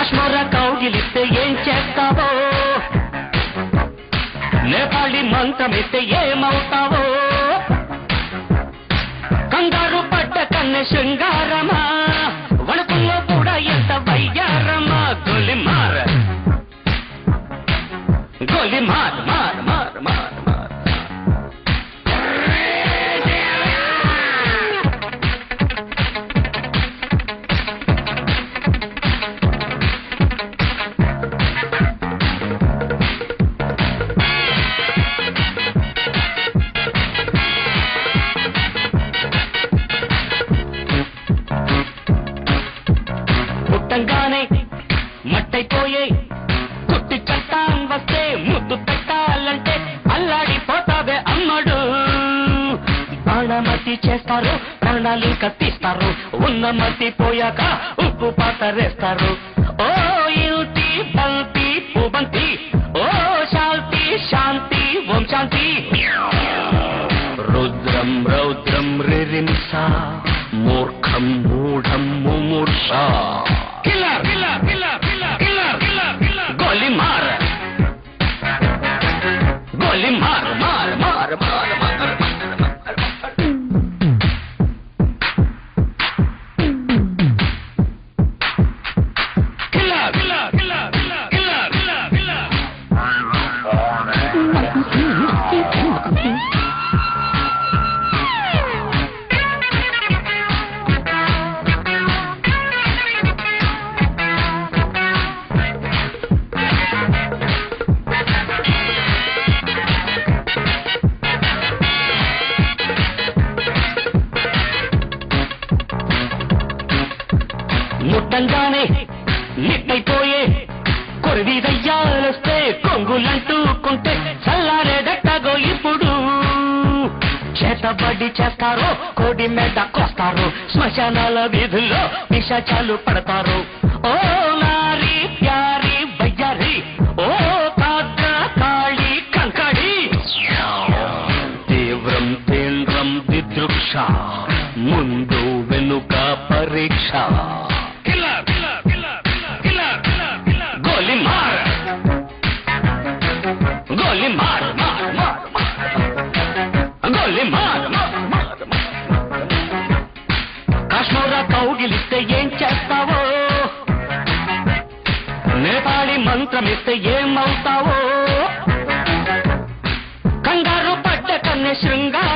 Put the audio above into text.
కాశ్మీర కౌగిలిస్తే ఏం చేస్తావో నేపాళి మంత్రమిస్తే ఏమవుతావో కంగారు పడ్డ కన్నె శృంగారమా వణుకుల్లో కూడా ఎంత వయ్యారమా గోలిమార్ గోలిమార్ మార్ మార్ మార్ మార్ పుట్టంగానే మట్టైపోయే కుట్టి చట్టాన్ వస్తే ముద్దు పెట్టాలంటే అల్లాడిపోతావే అమ్మడు బాణమతి చేస్తారు ప్రాణాలు కత్తిస్తారు ఉన్న మతి పోయాక ఉప్పు పాతరేస్తారు ఓ యుతి బంతి పుబంతి ఓ శాంతి శాంతి ఓం శాంతి రుద్రం రౌద్రం రిరింస మూర్ఖం మూఢం ముమూర్ష killer killer killer killer killer killer killer గోలిమార్ గోలిమార్ మార్ మార్ మార్ మార్ killer killer killer killer killer killer killer ముట్టంగానే నిట్టయిపోయే కొరివి దయ్యాలొస్తే కొంగులంటూకుంటే చల్లారేదట్టగో ఇప్పుడు చేతబడి చేస్తారు కోడి మెడ కోస్తారు శ్మశానాల వీధుల్లో పిశాచాలు పడతారు ఓ నారి ప్యారి బయ్యారి ఓ కాద్ర కాళి కంకడి తీవ్రం తీవ్రం దిదృక్ష ముందు వెనుక పరీక్ష గోలిమార్ గోలిమార్ మార్ మార్ గోలిమార్ మార్ కాశ్మీర కౌగిలిస్తే ఏం చేస్తావో నేపాళి మంత్రమిస్తే ఏమవుతావో కంగారు పడ్డ కన్నె శృంగార